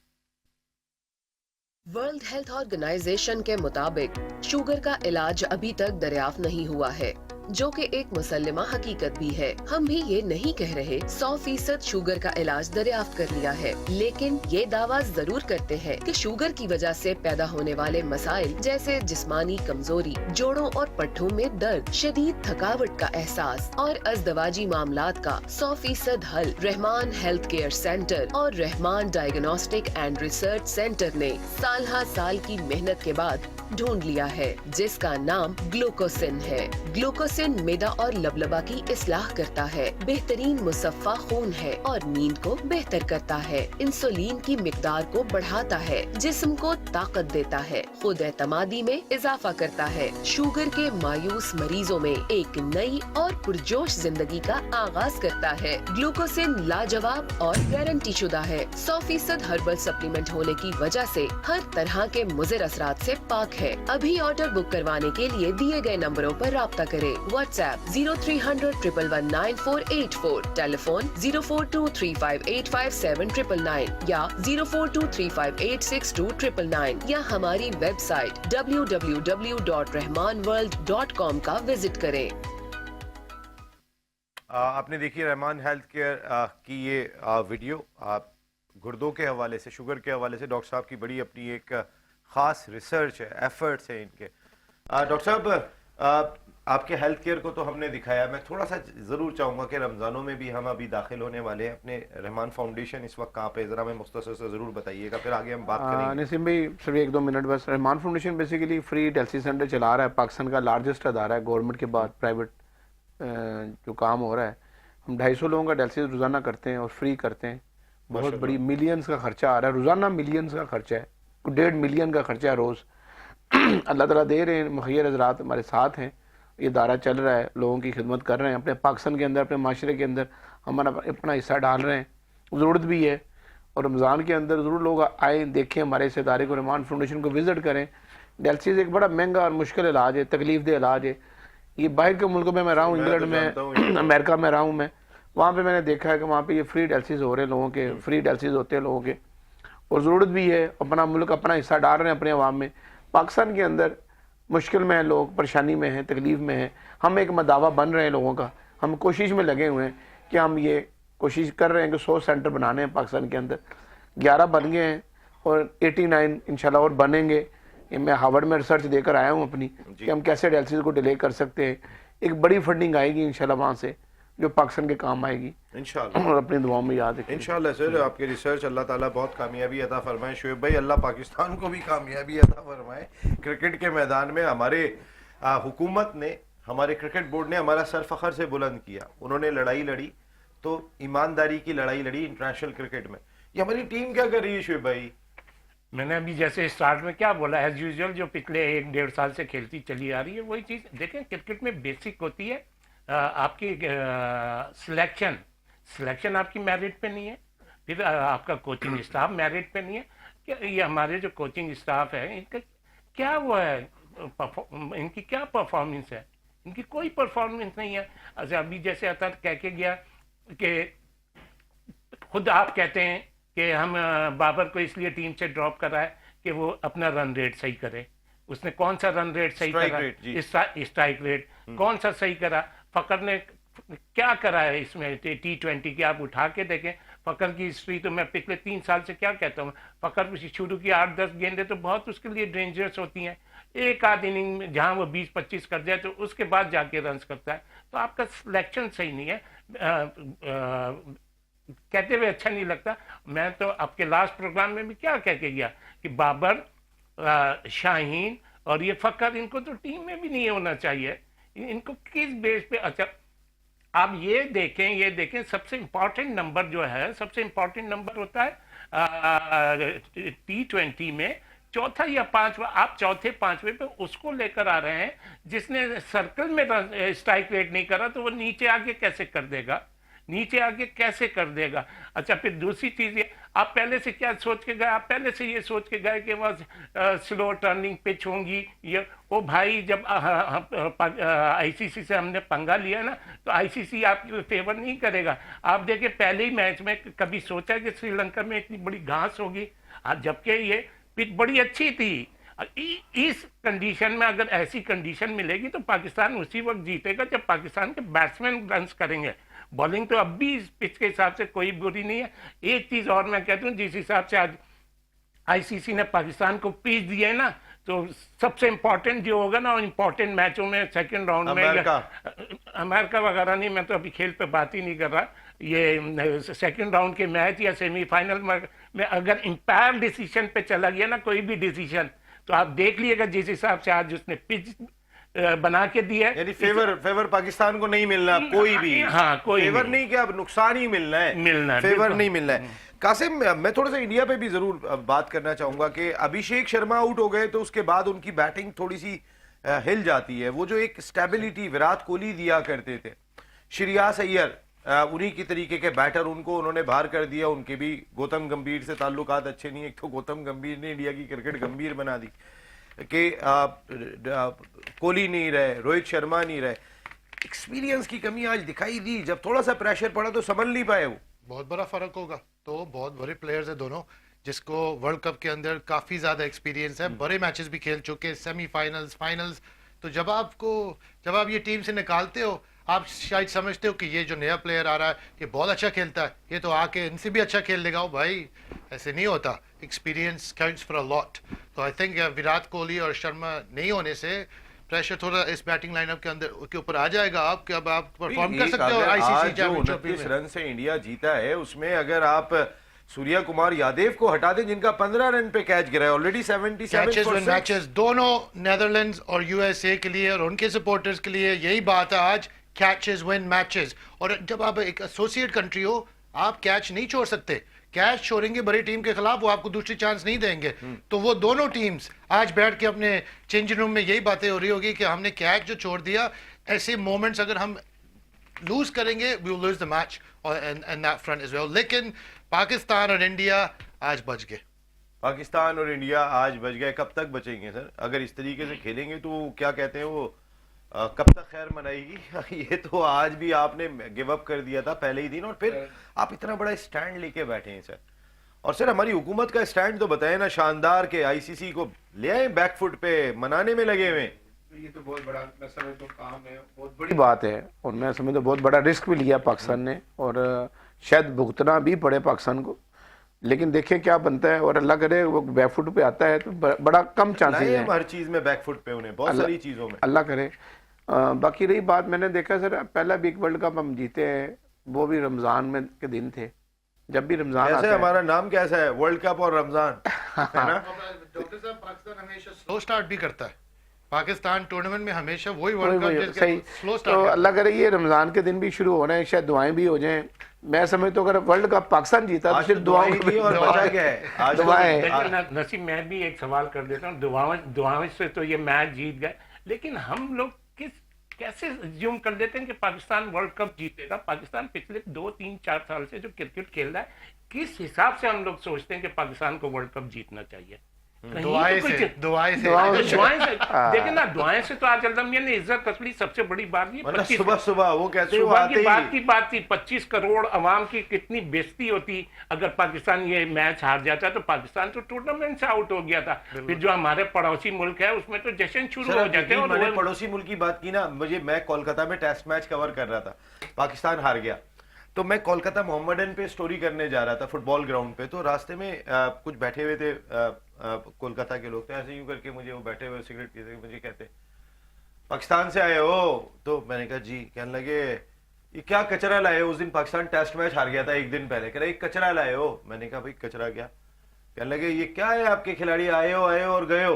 वर्ल्ड हेल्थ ऑर्गेनाइजेशन के मुताबिक शुगर का इलाज अभी तक दरियाफ्त नहीं हुआ है, जो कि एक मुसल्लिमा हकीकत भी है। हम भी ये नहीं कह रहे 100% शुगर का इलाज दरियाफ्त कर लिया है, लेकिन ये दावा जरूर करते हैं कि शुगर की वजह से पैदा होने वाले मसाइल जैसे जिस्मानी कमजोरी, जोड़ों और पट्टों में दर्द, शदीद थकावट का एहसास और अज़दवाजी मामलात का 100% हल रहमान हेल्थ केयर सेंटर और Rahman diagnostic and research centre ने साल हर साल की मेहनत के बाद ढूंढ लिया है, जिसका नाम ग्लूकोसिन है। ग्लूकोसिन मैदा और लबलबा की इस्लाह करता है, बेहतरीन मुसफ़्फ़ा खून है और नींद को बेहतर करता है, इंसुलिन की मिकदार को बढ़ाता है, जिस्म को ताकत देता है, खुद एतमादी में इजाफा करता है, शुगर के मायूस मरीजों में एक नई और पुरजोश जिंदगी का आगाज करता है। ग्लूकोसिन लाजवाब और गारंटी शुदा है, 100% हर्बल सप्लीमेंट होने की वजह से हर तरह के मुज़िर असरात से पाक है। अभी ऑर्डर बुक करवाने के लिए दिए गए नंबरों पर राब्ता करें। व्हाट्सएप 0300 111 9484, टेलीफोन 0423585799 या 0423586299 या हमारी वेबसाइट www.rahmanworld.com का विजिट करें। आपने देखी रहमान हेल्थ केयर की ये वीडियो। गुर्दों के हवाले से, शुगर के हवाले से डॉक्टर साहब की बड़ी अपनी एक ख़ास रिसर्च है, एफर्ट्स हैं इनके। डॉक्टर साहब, आपके हेल्थ केयर को तो हमने दिखाया, मैं थोड़ा सा ज़रूर चाहूँगा कि रमज़ानों में भी हम अभी दाखिल होने वाले हैं। अपने रहमान फाउंडेशन इस वक्त कहाँ पे, ज़रा मैं मुख्तसर से ज़रूर बताइएगा, फिर आगे हम बात करेंगे। नसीम भाई, सिर्फ 1-2 मिनट बस। Rahman foundation basically free dialysis centre चला रहा है, पाकिस्तान का लार्जेस्ट अदारा है, गवर्नमेंट के बाद प्राइवेट जो काम हो रहा है। हम 250 लोगों का डायलिसिस रोज़ाना करते हैं और फ्री करते हैं। बहुत बड़ी मिलियंस का खर्चा आ रहा है, रोज़ाना मिलियंस का खर्चा है, 1.5 मिलियन का खर्चा है रोज़। अल्लाह ताला दे रहे हैं, मुखियर हज़रात हमारे साथ हैं, ये दायरा चल रहा है, लोगों की खिदमत कर रहे हैं, अपने पाकिस्तान के अंदर, अपने माशरे के अंदर हमारा अपना हिस्सा डाल रहे हैं। ज़रूरत भी है, और रमज़ान के अंदर ज़रूर लोग आए, देखें हमारे इस इदारे को, रहमान फाउंडेशन को विज़िट करें, डायलिसिस एक बड़ा महंगा और मुश्किल इलाज है, तकलीफ दे इलाज है। ये बाहर के मुल्कों में मैं रहा हूँ, इंग्लैंड में, अमेरिका में रहा हूँ मैं, वहाँ पे मैंने देखा है कि वहाँ पे ये फ्री डायलिसिस हो रहे हैं लोगों के, फ्री डायलिसिस होते हैं लोगों के, और ज़रूरत भी है। अपना मुल्क अपना हिस्सा डाल रहे हैं अपने अवाम में। पाकिस्तान के अंदर मुश्किल में है लोग, परेशानी में हैं, तकलीफ़ में हैं। हम एक मदावा बन रहे हैं लोगों का, हम कोशिश में लगे हुए हैं कि हम ये कोशिश कर रहे हैं कि 100 सेंटर बनाने हैं पाकिस्तान के अंदर। 11 बन गए हैं और 89 इंशाल्लाह और बनेंगे। ये मैं हार्वर्ड में रिसर्च देकर आया हूँ अपनी कि हम कैसे डायलिसिस को डिले कर सकते हैं। एक बड़ी फंडिंग आएगी इंशाल्लाह वहाँ से, जो पाकिस्तान के काम आएगी इंशाल्लाह, और अपनी दुआओं में याद रखें इंशाल्लाह। सर आपके रिसर्च अल्लाह ताला बहुत कामयाबी अता फरमाए। शुएब भाई, अल्लाह पाकिस्तान को भी कामयाबी अता फरमाए। क्रिकेट के मैदान में हमारे हुकूमत ने, हमारे क्रिकेट बोर्ड ने हमारा सर फखर से बुलंद किया। उन्होंने लड़ाई लड़ी तो ईमानदारी की लड़ाई लड़ी इंटरनेशनल क्रिकेट में। ये हमारी टीम क्या कर रही है शुएब भाई? मैंने अभी जैसे स्टार्ट में क्या बोला, एज यूजुअल जो पिछले 1-1.5 साल से खेलती चली आ रही है वही चीज़। देखें, क्रिकेट में बेसिक होती है आपकी सिलेक्शन आपकी मेरिट पे नहीं है, फिर आपका कोचिंग स्टाफ मेरिट पे नहीं है। क्या ये हमारे जो कोचिंग स्टाफ है इनका क्या वो है, इनकी क्या परफॉर्मेंस है? इनकी कोई परफॉर्मेंस नहीं है। अच्छा, अभी जैसे अतर कह के गया कि खुद आप कहते हैं कि हम बाबर को इसलिए टीम से ड्रॉप कर रहा है कि वो अपना रन रेट सही करे। उसने कौन सा रन रेट सही करा? स्ट्राइक रेट कौन सा सही करा? फकर ने क्या करा है इसमें T20 की? आप उठा के देखें फकर की हिस्ट्री। तो मैं पिछले 3 साल से क्या कहता हूँ, फकर शुरू की 8-10 गेंदें तो बहुत उसके लिए डेंजरस होती हैं। एक आध इनिंग में जहाँ वो 20-25 कर जाए तो उसके बाद जाके रन करता है। तो आपका सिलेक्शन सही नहीं है। कहते हुए अच्छा नहीं लगता। मैं तो आपके लास्ट प्रोग्राम में भी क्या कह के गया कि बाबर, शाहीन और ये फकर, इनको तो टीम में भी नहीं होना चाहिए। इनको किस बेस पे? अच्छा, आप ये देखें सबसे इम्पोर्टेंट नंबर जो है, सबसे इम्पोर्टेंट नंबर होता है T20 में चौथा या पांचवा। आप चौथे पांचवे पे उसको लेकर आ रहे हैं जिसने सर्कल में स्ट्राइक रेट नहीं करा, तो वो नीचे आके कैसे कर देगा? नीचे आके कैसे कर देगा? अच्छा, फिर दूसरी चीज ये, आप पहले से क्या सोच के गए? आप पहले से ये सोच के गए कि वह स्लो टर्निंग पिच होंगी। ये ओ भाई, जब आईसीसी से हमने पंगा लिया ना, तो आईसीसी आपकी फेवर नहीं करेगा। आप देखिए, पहले ही मैच में कभी सोचा कि श्रीलंका में इतनी बड़ी घास होगी? जबकि ये पिच बड़ी अच्छी थी। इस कंडीशन में अगर ऐसी कंडीशन मिलेगी तो पाकिस्तान उसी वक्त जीतेगा जब पाकिस्तान के बैट्समैन रन करेंगे। बॉलिंग तो अब भी इस पिच के हिसाब से कोई बुरी नहीं है। एक चीज और मैं कहता हूँ, जिस हिसाब से आज आईसीसी ने पाकिस्तान को पिच दिया है ना, तो सबसे इंपॉर्टेंट जो होगा ना, इंपॉर्टेंट मैचों में सेकंड राउंड में अमेरिका वगैरह नहीं, मैं तो अभी खेल पे बात ही नहीं कर रहा। ये सेकंड राउंड के मैच या सेमीफाइनल में अगर इंपायर डिसीजन पे चला गया ना कोई भी डिसीजन, तो आप देख लीजिएगा जिस हिसाब से आज उसने पिच बना के दिया है, यानी फेवर पाकिस्तान को नहीं मिलना कोई भी। हाँ, कोई फेवर नहीं, क्या अब नुकसान ही मिलना है, फेवर नहीं मिलना है। कासिम, मैं थोड़ा सा इंडिया पे भी जरूर बात करना चाहूंगा कि अभिषेक शर्मा आउट हो गए तो उसके बाद उनकी बैटिंग थोड़ी सी हिल जाती है। वो जो एक स्टेबिलिटी विराट कोहली दिया करते थे, श्रेयस अय्यर उन्हीं की तरीके के बैटर, उनको उन्होंने बाहर कर दिया। उनके भी गौतम गंभीर से ताल्लुकात अच्छे नहीं। एक तो गौतम गंभीर ने इंडिया की क्रिकेट गंभीर बना दी कि कोहली नहीं रहे, रोहित शर्मा नहीं रहे। एक्सपीरियंस की कमी आज दिखाई दी। जब थोड़ा सा प्रेशर पड़ा तो संभल नहीं पाए वो। बहुत बड़ा फर्क होगा। तो बहुत बड़े प्लेयर्स है दोनों, जिसको वर्ल्ड कप के अंदर काफी ज्यादा एक्सपीरियंस है, बड़े मैचेस भी खेल चुके, सेमीफाइनल्स, फाइनल्स। तो जब आप ये टीम से निकालते हो, आप शायद समझते हो कि ये जो नया प्लेयर आ रहा है ये बहुत अच्छा खेलता है, ये तो आके इनसे भी अच्छा खेल लेगा। भाई ऐसे नहीं होता। Experience counts for a lot. तो आई थिंक विराट कोहली और शर्मा नहीं होने से प्रेशर थोड़ा इस बैटिंग लाइनअप के अंदर के ऊपर आ जाएगा। आप अब आप परफॉर्म कर सकते हो आईसीसी चैंपियनशिप में। 29 रन से इंडिया जीता है, उसमें अगर आप सूर्या कुमार यादव को हटा दें जिनका 15 रन पे कैच गिरा है, ऑलरेडी 77 मैचेस दोनों नेदरलैंड्स और यूएसए के लिए और उनके सपोर्टर्स के लिए यही बात है आज, कैचेस विन मैचेस। और जब आप एक एसोसिएट कंट्री हो, आप कैच नहीं छोड़ सकते। कैच छोड़ेंगे बड़ी टीम के खिलाफ, वो आपको दूसरी चांस नहीं देंगे। तो वो दोनों टीम्स आज बैठ के अपने चेंजिंग रूम में यही बातें हो रही होगी कि हमने कैच जो छोड़ दिया, ऐसे मोमेंट्स अगर हम लूज करेंगे, we will lose the match and that front as well. लेकिन पाकिस्तान और इंडिया आज बच गए। पाकिस्तान और इंडिया आज बच गए, कब तक बचेंगे सर? अगर इस तरीके से खेलेंगे तो क्या कहते हैं वो कब तक खैर मनाएगी? ये तो आज भी आपने गिव अप कर दिया था पहले ही दिन, और फिर आप इतना बड़ा स्टैंड लेके बैठे हैं सर। और सर हमारी हुकूमत का स्टैंड तो बताए ना, शानदार के आईसीसी को ले आए बैकफुट पे, मनाने में लगे हुए हैं। ये तो बहुत बड़ा, मैं समझता हूं काम है, बहुत बड़ी बात है, और मैं समझता हूं बहुत बड़ा रिस्क भी लिया पाकिस्तान ने, और शायद भुगतना भी पड़े पाकिस्तान को, लेकिन देखें क्या बनता है। और अल्लाह करे वो बैकफुट पे आता है तो बड़ा कम चांसेस लाए है हम हर चीज में बैकफुट पे, उन्हें बहुत सारी चीजों में। अल्लाह करे। बाकी रही बात, मैंने देखा सर पहला बिग वर्ल्ड कप हम जीते हैं वो भी रमजान में के दिन थे, जब भी रमजान कैसे आता है। हमारा नाम कैसा है, वर्ल्ड कप और रमजान, है ना? डॉक्टर साहब, पाकिस्तान हमेशा स्लो स्टार्ट भी करता है। पाकिस्तान टूर्नामेंट में हमेशा वही वही- वर्ल्ड वही, कप सही। स्लो तो स्टार्ट अल्लाह करे ये रमजान के दिन भी शुरू हो रहे हैं, शायद दुआएं भी हो जाएं। मैं समझता हूँ अगर वर्ल्ड कप पाकिस्तान जीता तो आज सिर्फ तो दुआओं दुआएं की की और बचा क्या है आज तो? दुआएं। देखिए नसीब, मैं भी एक सवाल कर देता हूँ। दुआओं से तो ये मैच जीत गए, लेकिन हम लोग कैसे ज्यूम कर देते हैं कि पाकिस्तान वर्ल्ड कप जीतेगा? पाकिस्तान पिछले 2-3-4 साल से जो क्रिकेट खेल रहा है, किस हिसाब से हम लोग सोचते हैं कि पाकिस्तान को वर्ल्ड कप जीतना चाहिए? कहीं दुआएं तो से कुछ- दुआएं से दुआओं तो दुआएं से देखिए ना, दुआएं से तो आज अलमिया ने इज्जत असली सबसे बड़ी बात ये मतलब 25 सुबह सुबह वो कहते हैं वो सुबह आते की ही बात थी 25 करोड़ अवाम की कितनी बेइज्जती होती अगर पाकिस्तान ये मैच हार जाता। तो पाकिस्तान तो टूर्नामेंट से आउट हो गया था। फिर जो हमारे पड़ोसी मुल्क है उसमें तो जश्न शुरू सर, हो जाते हैं। यकीन माने और पड़ोसी मुल्क की बात की ना, मैं कोलकाता में टेस्ट मैच कवर कर रहा था, पाकिस्तान हार गया, तो मैं कोलकाता मोहम्मदन पे स्टोरी करने जा रहा था फुटबॉल ग्राउंड पे, तो रास्ते में कुछ बैठे हुए थे कोलकाता के लोग, तो ऐसे यूं करके मुझे वो बैठे हुए सिगरेट पीते मुझे कहते पाकिस्तान से आए हो? तो मैंने कहा जी। कहने लगे ये क्या कचरा लाए हो? उस दिन पाकिस्तान टेस्ट मैच हार गया था एक दिन पहले। कह रहे कचरा लाए हो? मैंने कहा भाई कचरा क्या? कहने लगे ये क्या है आपके खिलाड़ी आए हो और गए हो।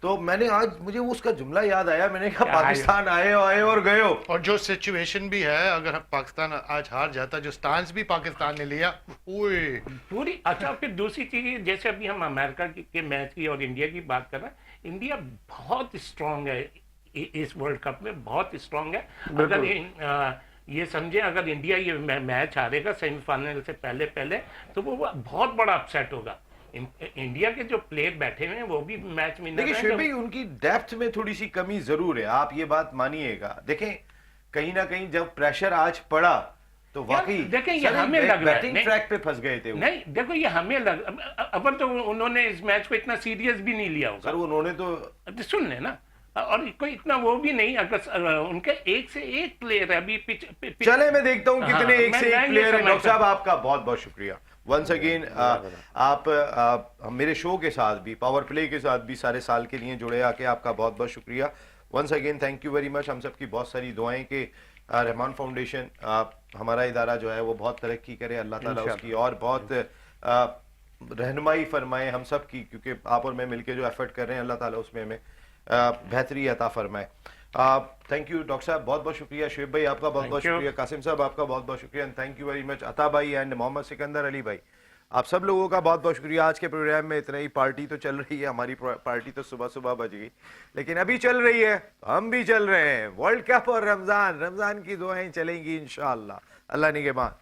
तो मैंने आज मुझे उसका जुमला याद आया, मैंने कहा पाकिस्तान आए और गए हो। और जो सिचुएशन भी है, अगर पाकिस्तान आज हार जाता, जो स्टांस भी पाकिस्तान ने लिया, ओए पूरी। अच्छा, फिर दूसरी चीज, जैसे अभी हम अमेरिका के मैच की और इंडिया की बात कर रहे हैं, इंडिया बहुत स्ट्रांग है इस वर्ल्ड कप में, बहुत स्ट्रांग है। अगर ये समझे अगर इंडिया ये मैच हारेगा सेमीफाइनल से पहले तो वो बहुत बड़ा अपसेट होगा। इंडिया के जो प्लेयर बैठे हुए हैं वो भी मैच में देखिए शुएब भाई, उनकी डेप्थ में थोड़ी सी कमी जरूर है, आप ये बात मानिएगा। देखें कहीं ना कहीं जब प्रेशर आज पड़ा तो वाकई देखें ये हमें लग रहा है बैटिंग नहीं, ट्रैक पे फंस गए थे वो। नहीं देखो ये हमें अब तो उन्होंने इस मैच को इतना सीरियस भी नहीं लिया होगा। सर उन्होंने तो अब सुन लेना, और कोई इतना वो भी नहीं, अगर उनके एक से एक प्लेयर है अभी चले मैं देखता हूं कितने एक से एक प्लेयर है। डॉक्टर साहब आपका बहुत बहुत शुक्रिया वंस अगेन। आप मेरे शो के साथ भी, पावर प्ले के साथ भी सारे साल के लिए जुड़े आके आपका बहुत बहुत शुक्रिया once again, thank you very much. हम सबकी बहुत सारी दुआएं कि रहमान फाउंडेशन हमारा इदारा जो है वो बहुत तरक्की करे, अल्लाह ताला उसकी और बहुत रहनुमाई फरमाए हम सब की, क्योंकि आप और मैं मिलकर जो एफर्ट कर रहे हैं अल्लाह ताला उसमें हमें बेहतरी अता फरमाए। थैंक यू डॉक्टर साहब, बहुत बहुत शुक्रिया। शुएब भाई आपका बहुत बहुत शुक्रिया। कासिम साहब आपका बहुत बहुत शुक्रिया and thank you very much. अता भाई एंड मोहम्मद सिकंदर अली भाई, आप सब लोगों का बहुत बहुत शुक्रिया। आज के प्रोग्राम में इतना ही। पार्टी तो चल रही है, हमारी पार्टी तो सुबह सुबह बज गई, लेकिन अभी चल रही है, हम भी चल रहे हैं। वर्ल्ड कप और रमजान की दुआएं चलेंगी इंशाअल्लाह। अल्लाह निगहबान।